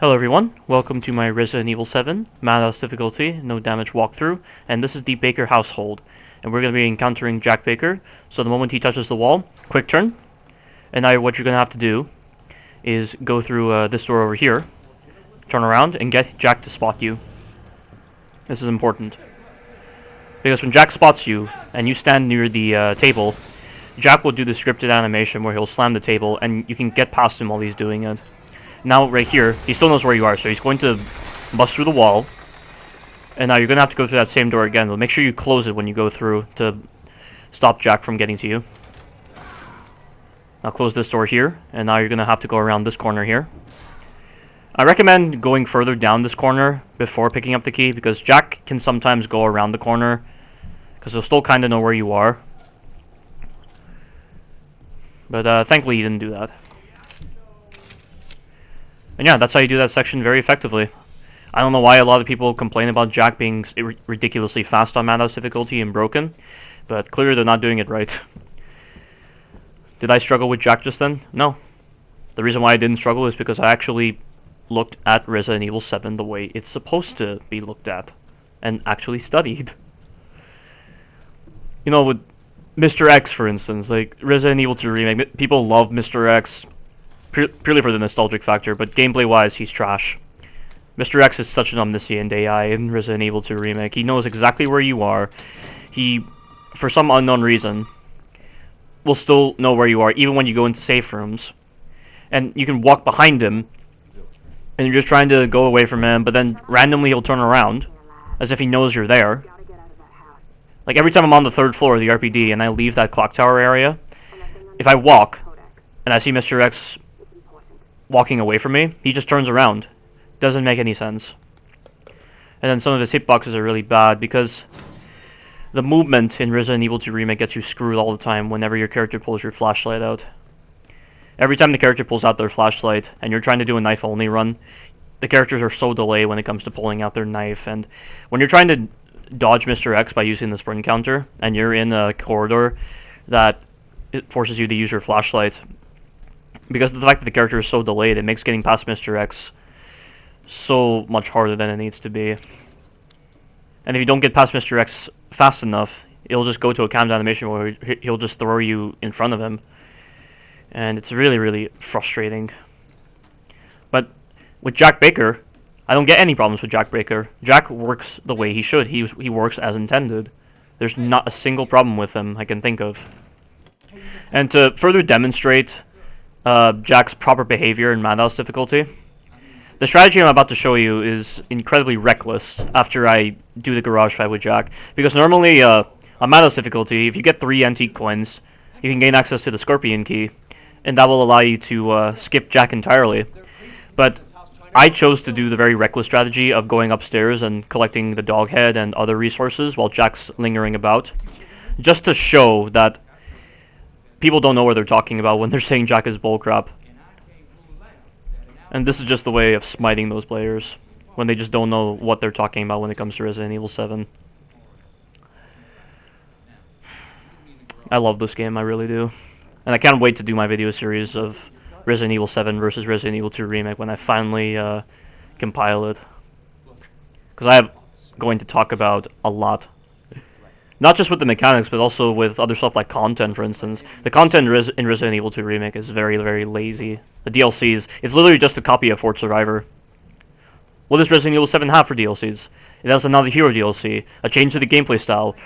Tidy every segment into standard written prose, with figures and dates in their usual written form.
Hello everyone, welcome to my Resident Evil 7 Madhouse difficulty, no damage walkthrough, and this is the Baker household. And we're going to be encountering Jack Baker, so the moment he touches the wall, quick turn. And now what you're going to have to do is go through this door over here, turn around, and get Jack to spot you. This is important. Because when Jack spots you, and you stand near the table, Jack will do the scripted animation where he'll slam the table, and you can get past him while he's doing it. Now, right here, he still knows where you are, so he's going to bust through the wall. And now you're going to have to go through that same door again, but make sure you close it when you go through to stop Jack from getting to you. Now close this door here, and now you're going to have to go around this corner here. I recommend going further down this corner before picking up the key, because Jack can sometimes go around the corner, because he'll still kind of know where you are. But thankfully he didn't do that. And yeah, that's how you do that section very effectively. I don't know why a lot of people complain about Jack being ridiculously fast on Madhouse difficulty and broken, but clearly they're not doing it right. Did I struggle with Jack just then? No. The reason why I didn't struggle is because I actually looked at Resident Evil 7 the way it's supposed to be looked at, and actually studied. You know, with Mr. X, for instance, like Resident Evil 2 Remake, people love Mr. X, purely for the nostalgic factor, but gameplay-wise, he's trash. Mr. X is such an omniscient AI in Resident Evil 2 Remake. He knows exactly where you are. He, for some unknown reason, will still know where you are, even when you go into safe rooms. And you can walk behind him, and you're just trying to go away from him, but then randomly he'll turn around, as if he knows you're there. Like, every time I'm on the 3rd floor of the RPD, and I leave that clock tower area, if I walk, and I see Mr. X walking away from me, he just turns around. Doesn't make any sense. And then some of his hitboxes are really bad because the movement in Resident Evil 2 Remake gets you screwed all the time whenever your character pulls your flashlight out. Every time the character pulls out their flashlight and you're trying to do a knife only run, the characters are so delayed when it comes to pulling out their knife, and when you're trying to dodge Mr. X by using the sprint counter and you're in a corridor that it forces you to use your flashlight, because of the fact that the character is so delayed, it makes getting past Mr. X so much harder than it needs to be. And if you don't get past Mr. X fast enough, it'll just go to a camera animation where he'll just throw you in front of him. And it's really, really frustrating. But with Jack Baker, I don't get any problems with Jack Baker. Jack works the way he should. He works as intended. There's not a single problem with him I can think of. And to further demonstrate Jack's proper behavior in Madhouse difficulty, the strategy I'm about to show you is incredibly reckless after I do the garage fight with Jack. Because normally, on Madhouse difficulty, if you get 3 antique coins, you can gain access to the Scorpion key, and that will allow you to skip Jack entirely. But I chose to do the very reckless strategy of going upstairs and collecting the dog head and other resources while Jack's lingering about, just to show that people don't know what they're talking about when they're saying Jack is bullcrap. And this is just the way of smiting those players when they just don't know what they're talking about when it comes to Resident Evil 7. I love this game, I really do. And I can't wait to do my video series of Resident Evil 7 versus Resident Evil 2 Remake when I finally compile it. Because I am going to talk about a lot. Not just with the mechanics, but also with other stuff like content, for instance. The content in Resident Evil 2 Remake is very, very lazy. The DLCs, it's literally just a copy of Fort Survivor. What does Resident Evil 7 have for DLCs? It has another hero DLC, a change to the gameplay style,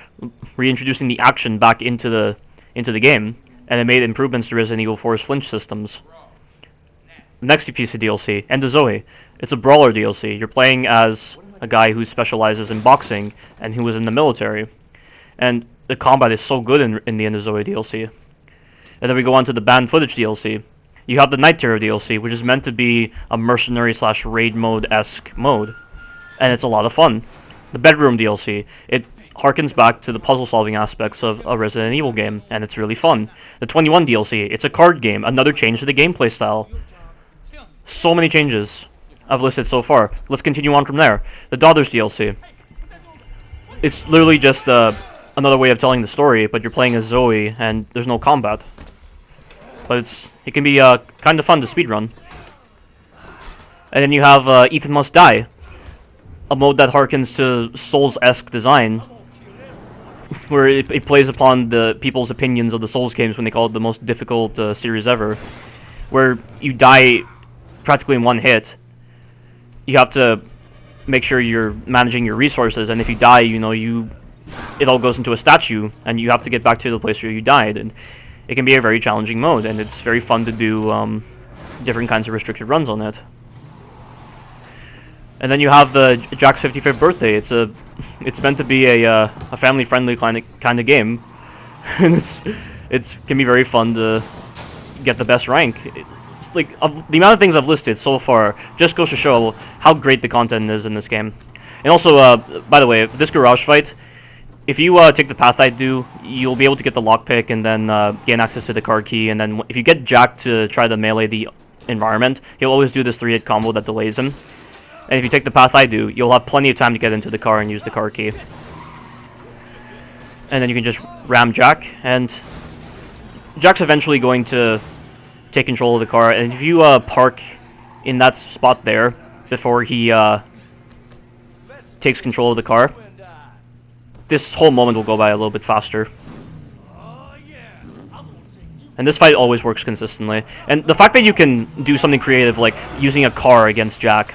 reintroducing the action back into the game, and it made improvements to Resident Evil 4's flinch systems. The next piece of DLC, End of Zoe. It's a brawler DLC. You're playing as a guy who specializes in boxing and who was in the military. And the combat is so good in the End of Zoe DLC. And then we go on to the banned footage DLC. You have the Night Terror DLC, which is meant to be a mercenary / raid mode-esque mode. And it's a lot of fun. The Bedroom DLC, it harkens back to the puzzle-solving aspects of a Resident Evil game, and it's really fun. The 21 DLC, it's a card game, another change to the gameplay style. So many changes I've listed so far. Let's continue on from there. The Daughters DLC. It's literally just another way of telling the story, but you're playing as Zoe, and there's no combat. But it can be kind of fun to speedrun. And then you have Ethan Must Die, a mode that harkens to Souls-esque design, where it plays upon the people's opinions of the Souls games when they call it the most difficult series ever, where you die practically in one hit. You have to make sure you're managing your resources, and if you die, it all goes into a statue, and you have to get back to the place where you died, and it can be a very challenging mode, and it's very fun to do different kinds of restricted runs on it. And then you have the Jack's 55th birthday. It's meant to be a family-friendly kind of game, and it can be very fun to get the best rank. Like, of the amount of things I've listed so far just goes to show how great the content is in this game. And also, by the way, this garage fight, if you take the path I do, you'll be able to get the lockpick and then gain access to the card key. And then if you get Jack to try to melee the environment, he'll always do this 3-hit combo that delays him. And if you take the path I do, you'll have plenty of time to get into the car and use the card key. And then you can just ram Jack, and Jack's eventually going to take control of the car, and if you park in that spot there before he takes control of the car, this whole moment will go by a little bit faster. And this fight always works consistently. And the fact that you can do something creative like using a car against Jack,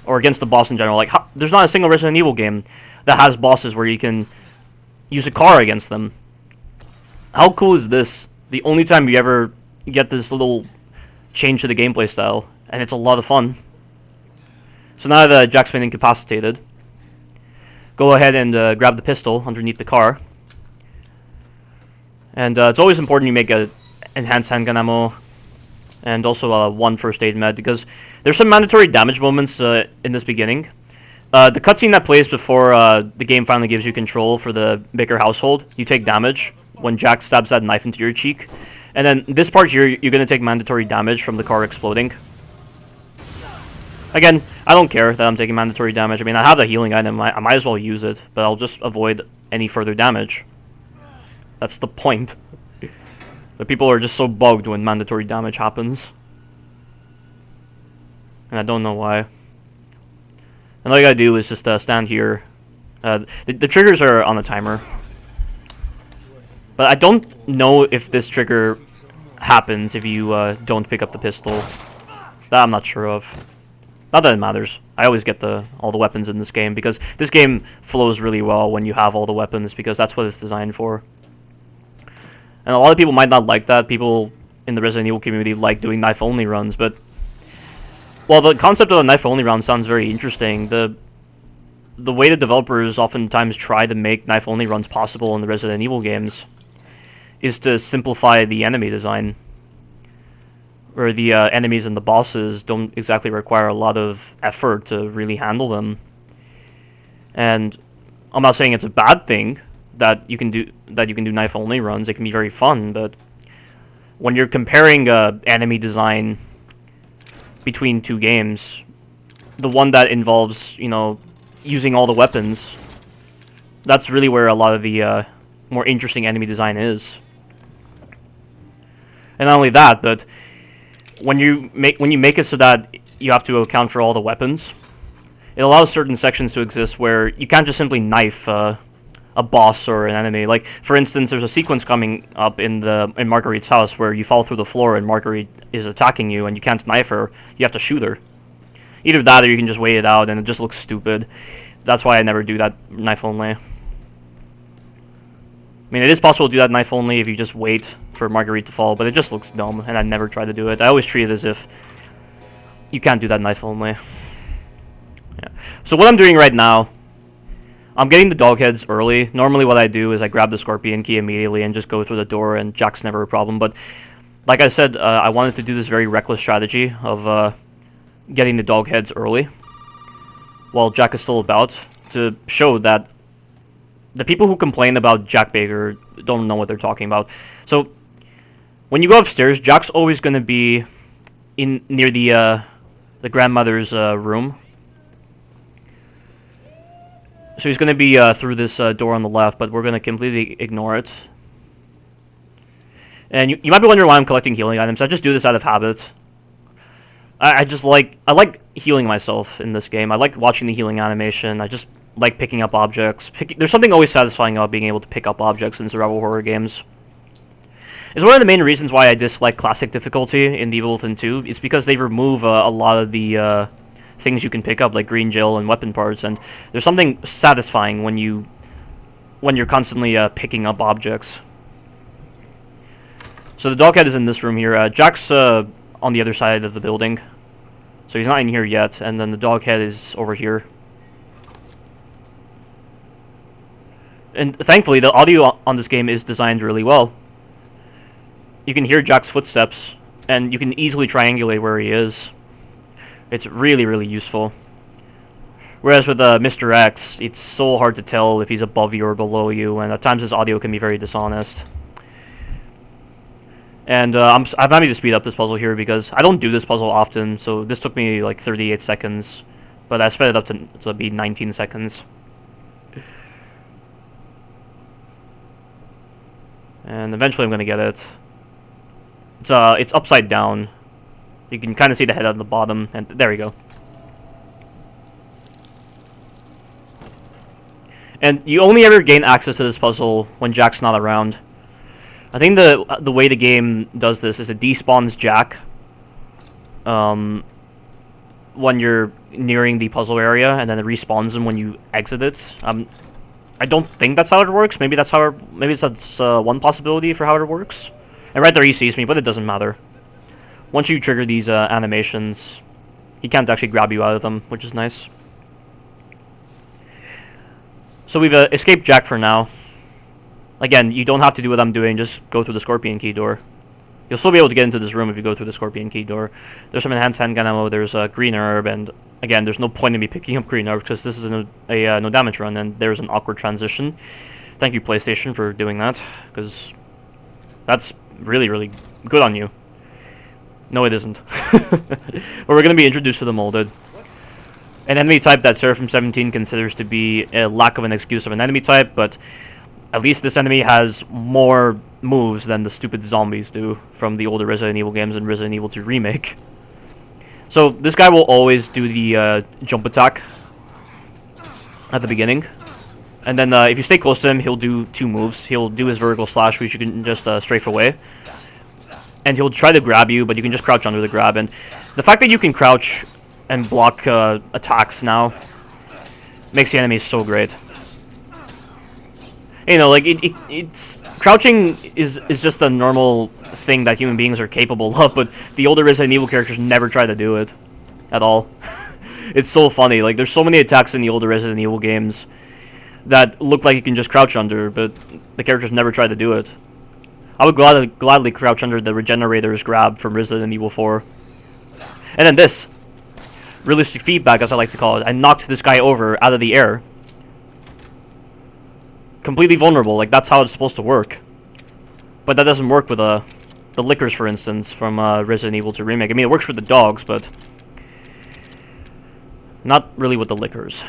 or against the boss in general, like there's not a single Resident Evil game that has bosses where you can use a car against them. How cool is this? The only time you ever get this little change to the gameplay style, and it's a lot of fun. So now that Jack's been incapacitated, go ahead and grab the pistol underneath the car. And it's always important you make a enhanced handgun ammo, and also one first aid med, because there's some mandatory damage moments in this beginning. The cutscene that plays before the game finally gives you control for the Baker household, you take damage when Jack stabs that knife into your cheek. And then this part here, you're going to take mandatory damage from the car exploding. Again, I don't care that I'm taking mandatory damage. I mean, I have the healing item, I might as well use it, but I'll just avoid any further damage. That's the point. But people are just so bugged when mandatory damage happens. And I don't know why. And all you gotta do is just stand here. The triggers are on the timer. But I don't know if this trigger happens if you don't pick up the pistol. That I'm not sure of. Not that it matters. I always get all the weapons in this game, because this game flows really well when you have all the weapons, because that's what it's designed for. And a lot of people might not like that. People in the Resident Evil community like doing knife-only runs, but while the concept of a knife-only run sounds very interesting, the way the developers oftentimes try to make knife-only runs possible in the Resident Evil games is to simplify the enemy design, where the enemies and the bosses don't exactly require a lot of effort to really handle them. And I'm not saying it's a bad thing that you can do knife-only runs. It can be very fun, but when you're comparing enemy design between two games, the one that involves, using all the weapons, that's really where a lot of the more interesting enemy design is. And not only that, but when you make it so that you have to account for all the weapons, it allows certain sections to exist where you can't just simply knife a boss or an enemy. Like, for instance, there's a sequence coming up in Marguerite's house where you fall through the floor and Marguerite is attacking you and you can't knife her. You have to shoot her. Either that or you can just wait it out and it just looks stupid. That's why I never do that knife only. I mean, it is possible to do that knife only if you just wait for Marguerite to fall, but it just looks dumb, and I never try to do it. I always treat it as if you can't do that knife only. Yeah. So what I'm doing right now, I'm getting the dog heads early. Normally what I do is I grab the scorpion key immediately and just go through the door, and Jack's never a problem. But like I said, I wanted to do this very reckless strategy of getting the dog heads early while Jack is still about, to show that the people who complain about Jack Baker don't know what they're talking about. So when you go upstairs, Jack's always going to be near the grandmother's room. So he's going to be through this door on the left, but we're going to completely ignore it. And you might be wondering why I'm collecting healing items. I just do this out of habit. I just I like healing myself in this game. I like watching the healing animation. I just like picking up objects. There's something always satisfying about being able to pick up objects in survival horror games. It's one of the main reasons why I dislike classic difficulty in The Evil Within 2. It's because they remove a lot of the things you can pick up, like green gel and weapon parts, and there's something satisfying when you're constantly picking up objects. So the dog head is in this room here. Jack's on the other side of the building, so he's not in here yet, and then the dog head is over here. And thankfully, the audio on this game is designed really well. You can hear Jack's footsteps, and you can easily triangulate where he is. It's really, really useful. Whereas with Mr. X, it's so hard to tell if he's above you or below you, and at times his audio can be very dishonest. And I'm happy to speed up this puzzle here because I don't do this puzzle often, so this took me like 38 seconds, but I sped it up to be 19 seconds. And eventually I'm gonna get it. It's upside down. You can kind of see the head on the bottom, and there we go. And you only ever gain access to this puzzle when Jack's not around. I think the way the game does this is it despawns Jack when you're nearing the puzzle area, and then it respawns him when you exit it. I don't think that's how it works. Maybe that's one possibility for how it works. And right there he sees me, but it doesn't matter. Once you trigger these animations, he can't actually grab you out of them, which is nice. So we've escaped Jack for now. Again, you don't have to do what I'm doing, just go through the Scorpion Key door. You'll still be able to get into this room if you go through the Scorpion Key door. There's some enhanced handgun ammo, there's a green herb, and again, there's no point in me picking up green herb because this is a no damage run, and there's an awkward transition. Thank you, PlayStation, for doing that, because that's really, really good on you. No, it isn't. But we're going to be introduced to the Molded. An enemy type that Seraphim17 considers to be a lack of an excuse of an enemy type, but at least this enemy has more moves than the stupid zombies do from the older Resident Evil games and Resident Evil 2 Remake. So this guy will always do the jump attack at the beginning. And then if you stay close to him, he'll do two moves. He'll do his vertical slash, which you can just strafe away. And he'll try to grab you, but you can just crouch under the grab. And the fact that you can crouch and block attacks now makes the enemies so great. You know, like, it's crouching is just a normal thing that human beings are capable of, but the older Resident Evil characters never try to do it. At all. It's so funny. Like, there's so many attacks in the older Resident Evil games that look like you can just crouch under, but the characters never try to do it. I would gladly crouch under the Regenerator's grab from Resident Evil 4. And then this. Realistic feedback, as I like to call it. I knocked this guy over out of the air. Completely vulnerable, like that's how it's supposed to work. But that doesn't work with the lickers, for instance, from Resident Evil 2 Remake. I mean, it works for the dogs, but not really with the lickers.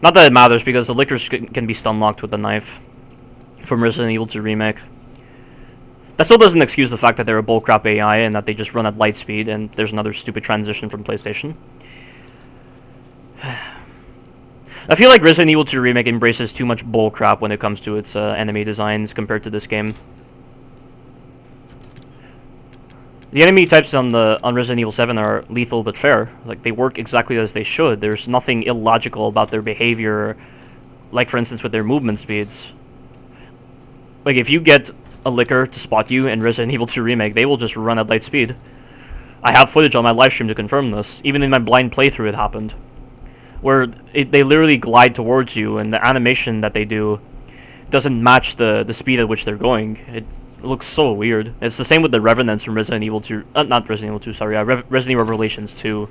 Not that it matters, because the lickers can be stun locked with the knife from Resident Evil 2 Remake. That still doesn't excuse the fact that they're a bullcrap AI and that they just run at light speed, and there's another stupid transition from PlayStation. I feel like Resident Evil 2 Remake embraces too much bullcrap when it comes to its enemy designs compared to this game. The enemy types on Resident Evil 7 are lethal but fair. Like, they work exactly as they should. There's nothing illogical about their behavior, like for instance with their movement speeds. Like, if you get a licker to spot you in Resident Evil 2 Remake, they will just run at light speed. I have footage on my livestream to confirm this. Even in my blind playthrough it happened. Where they literally glide towards you, and the animation that they do doesn't match the speed at which they're going. It looks so weird. It's the same with the Revenants from Resident Evil 2... not Resident Evil 2, sorry. Resident Evil Revelations 2.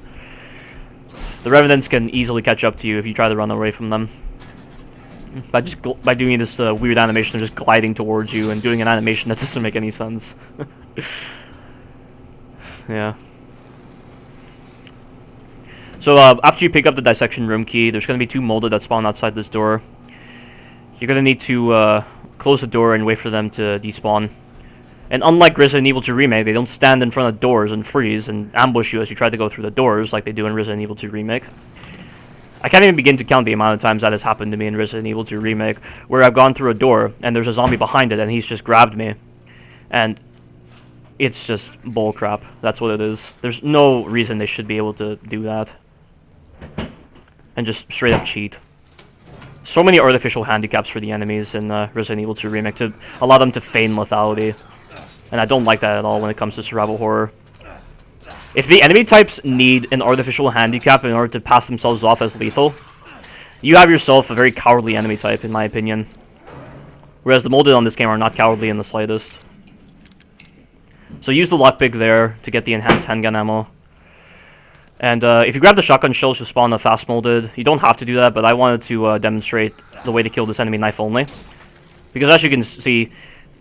The Revenants can easily catch up to you if you try to run away from them. By doing this weird animation of just gliding towards you and doing an animation that doesn't make any sense. Yeah. So after you pick up the dissection room key, there's going to be two molded that spawn outside this door. You're going to need to close the door and wait for them to despawn. And unlike Resident Evil 2 Remake, they don't stand in front of doors and freeze and ambush you as you try to go through the doors like they do in Resident Evil 2 Remake. I can't even begin to count the amount of times that has happened to me in Resident Evil 2 Remake, where I've gone through a door and there's a zombie behind it and he's just grabbed me. And it's just bullcrap. That's what it is. There's no reason they should be able to do that. And just straight up cheat. So many artificial handicaps for the enemies in Resident Evil 2 Remake to allow them to feign lethality. And I don't like that at all when it comes to survival horror. If the enemy types need an artificial handicap in order to pass themselves off as lethal, you have yourself a very cowardly enemy type, in my opinion. Whereas the molded on this game are not cowardly in the slightest. So use the lockpick there to get the enhanced handgun ammo. And if you grab the shotgun shells to spawn the fast molded, you don't have to do that, but I wanted to demonstrate the way to kill this enemy knife only. Because as you can see,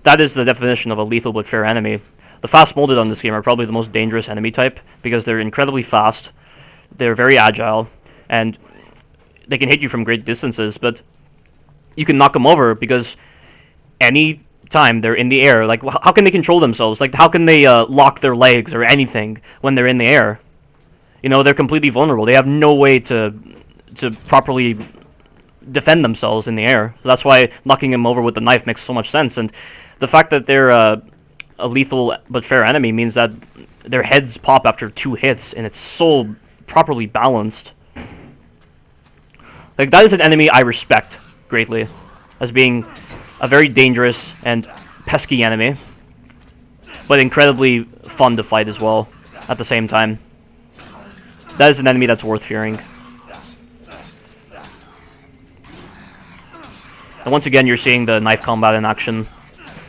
that is the definition of a lethal but fair enemy. The fast molded on this game are probably the most dangerous enemy type, because they're incredibly fast, they're very agile, and they can hit you from great distances, but you can knock them over because any time they're in the air, like, how can they control themselves? Like, how can they lock their legs or anything when they're in the air? You know, they're completely vulnerable. They have no way to properly defend themselves in the air. So that's why knocking them over with the knife makes so much sense. And the fact that they're a lethal but fair enemy means that their heads pop after 2 hits, and it's so properly balanced. Like, that is an enemy I respect greatly, as being a very dangerous and pesky enemy, but incredibly fun to fight as well at the same time. That is an enemy that's worth fearing. And once again, you're seeing the knife combat in action.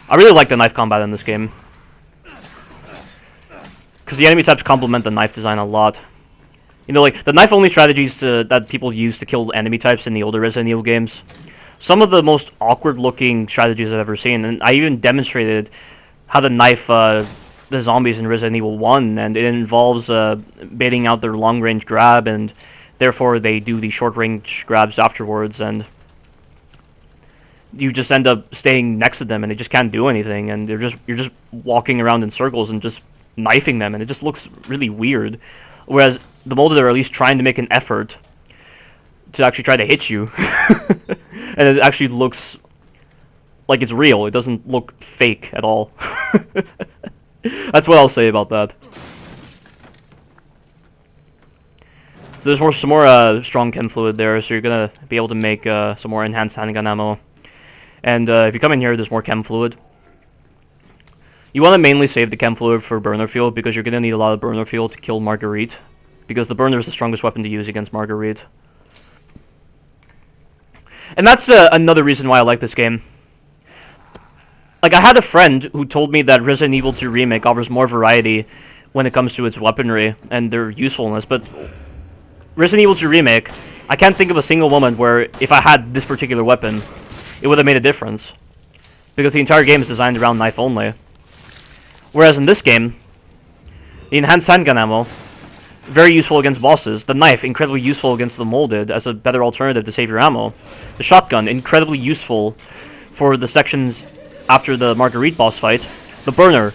I really like the knife combat in this game, because the enemy types complement the knife design a lot. You know, like, the knife-only strategies that people use to kill enemy types in the older Resident Evil games, some of the most awkward-looking strategies I've ever seen, and I even demonstrated how to knife the zombies in Resident Evil 1, and it involves baiting out their long-range grab, and therefore they do the short-range grabs afterwards, and you just end up staying next to them, and they just can't do anything, and you're just walking around in circles and just knifing them, and it just looks really weird. Whereas the molded are at least trying to make an effort to actually try to hit you, and it actually looks like it's real. It doesn't look fake at all. That's what I'll say about that. So there's some more strong chem fluid there, so you're gonna be able to make some more enhanced handgun ammo. And if you come in here, there's more chem fluid. You want to mainly save the chem fluid for burner fuel, because you're gonna need a lot of burner fuel to kill Marguerite, because the burner is the strongest weapon to use against Marguerite. And that's another reason why I like this game. Like, I had a friend who told me that Resident Evil 2 Remake offers more variety when it comes to its weaponry and their usefulness, but Resident Evil 2 Remake, I can't think of a single moment where if I had this particular weapon, it would have made a difference, because the entire game is designed around knife only. Whereas in this game, the enhanced handgun ammo, very useful against bosses. The knife, incredibly useful against the molded as a better alternative to save your ammo. The shotgun, incredibly useful for the sections after the Marguerite boss fight. The burner,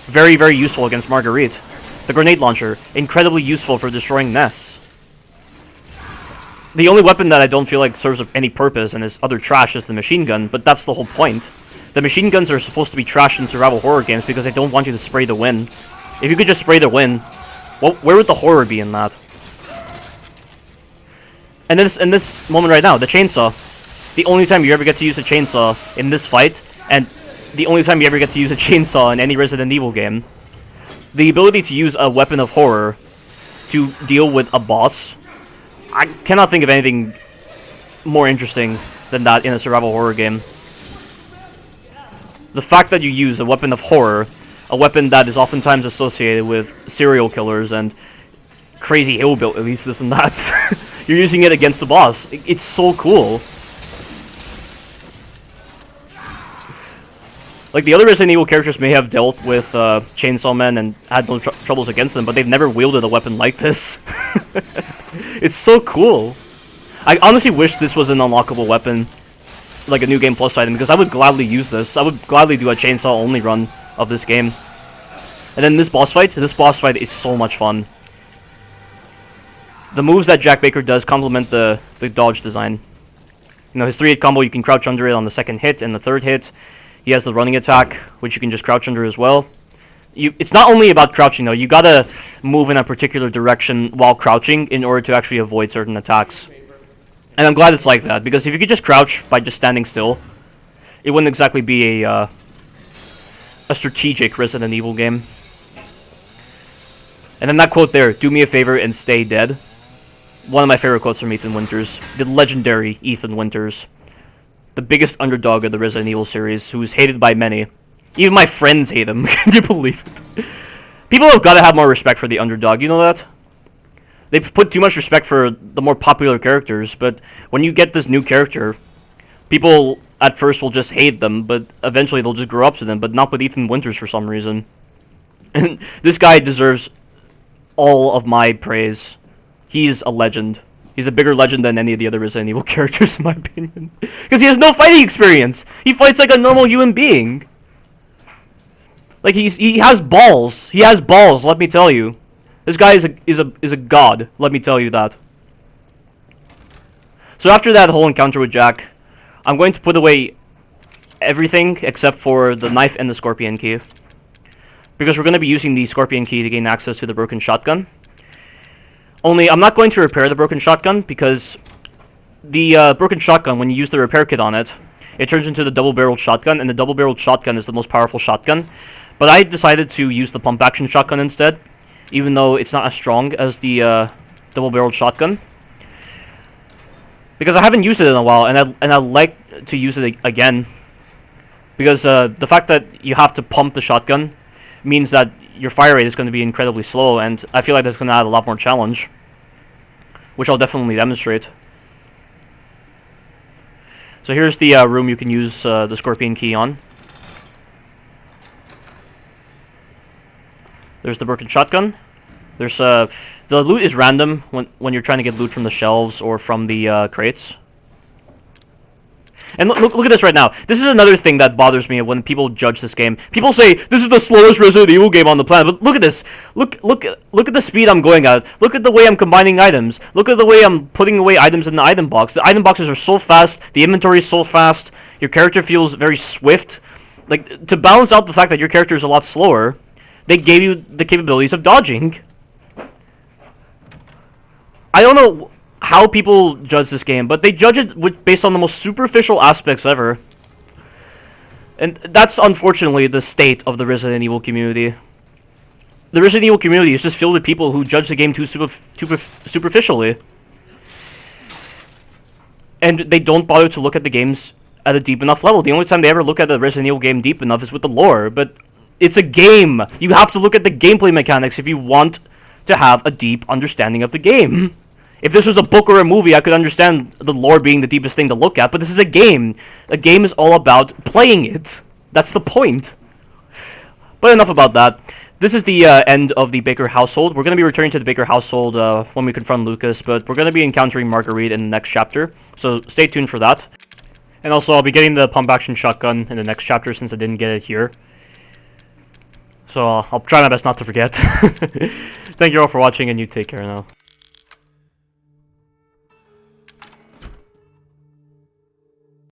very, very useful against Marguerite. The grenade launcher, incredibly useful for destroying nests. The only weapon that I don't feel like serves any purpose and is utter trash is the machine gun, but that's the whole point. The machine guns are supposed to be trash in survival horror games because they don't want you to spray the wind. If you could just spray the wind, well, where would the horror be in that? And in this moment right now, the chainsaw. The only time you ever get to use a chainsaw in this fight, and the only time you ever get to use a chainsaw in any Resident Evil game. The ability to use a weapon of horror to deal with a boss, I cannot think of anything more interesting than that in a survival horror game. The fact that you use a weapon of horror, a weapon that is oftentimes associated with serial killers and crazy hillbillies, this and that, you're using it against the boss. It's so cool. Like, the other Resident Evil characters may have dealt with chainsaw men and had no troubles against them, but they've never wielded a weapon like this. It's so cool. I honestly wish this was an unlockable weapon, like a New Game Plus item, because I would gladly use this. I would gladly do a chainsaw only run of this game. And then this boss fight is so much fun. The moves that Jack Baker does complement the dodge design. You know, his 3-hit combo, you can crouch under it on the second hit and the third hit. He has the running attack, which you can just crouch under as well. It's not only about crouching though, you gotta move in a particular direction while crouching in order to actually avoid certain attacks. And I'm glad it's like that, because if you could just crouch by just standing still, it wouldn't exactly be a strategic Resident Evil game. And then that quote there, "Do me a favor and stay dead." One of my favorite quotes from Ethan Winters. The legendary Ethan Winters. The biggest underdog of the Resident Evil series, who is hated by many. Even my friends hate him. Can you believe it? People have got to have more respect for the underdog, you know that? They put too much respect for the more popular characters, but when you get this new character, people at first will just hate them, but eventually they'll just grow up to them, but not with Ethan Winters for some reason. And this guy deserves all of my praise. He's a legend. He's a bigger legend than any of the other Resident Evil characters, in my opinion. Because he has no fighting experience! He fights like a normal human being! Like, he has balls. He has balls, let me tell you. This guy is a god, let me tell you that. So after that whole encounter with Jack, I'm going to put away everything except for the knife and the scorpion key. Because we're going to be using the scorpion key to gain access to the broken shotgun. Only, I'm not going to repair the broken shotgun, because the broken shotgun, when you use the repair kit on it, it turns into the double-barreled shotgun, and the double-barreled shotgun is the most powerful shotgun. But I decided to use the pump-action shotgun instead, even though it's not as strong as the double-barreled shotgun. Because I haven't used it in a while, and I like to use it again. Because the fact that you have to pump the shotgun means that your fire rate is going to be incredibly slow, and I feel like that's going to add a lot more challenge. Which I'll definitely demonstrate. So here's the room you can use the scorpion key on. There's the broken shotgun. There's the loot is random when you're trying to get loot from the shelves or from the crates. And look at this right now. This is another thing that bothers me when people judge this game. People say this is the slowest Resident Evil game on the planet, but look at this. Look at the speed I'm going at. Look at the way I'm combining items. Look at the way I'm putting away items in the item box. The item boxes are so fast. The inventory is so fast. Your character feels very swift. Like, to balance out the fact that your character is a lot slower, they gave you the capabilities of dodging. I don't know how people judge this game, but they judge it based on the most superficial aspects ever. And that's unfortunately the state of the Resident Evil community. The Resident Evil community is just filled with people who judge the game too superficially. And they don't bother to look at the games at a deep enough level. The only time they ever look at the Resident Evil game deep enough is with the lore, but it's a game. You have to look at the gameplay mechanics if you want to have a deep understanding of the game. If this was a book or a movie, I could understand the lore being the deepest thing to look at, but this is a game. A game is all about playing it. That's the point. But enough about that. This is the end of the Baker household. We're going to be returning to the Baker household when we confront Lucas, but we're going to be encountering Marguerite in the next chapter, so stay tuned for that. And also, I'll be getting the pump-action shotgun in the next chapter since I didn't get it here. So I'll try my best not to forget. Thank you all for watching, and you take care now.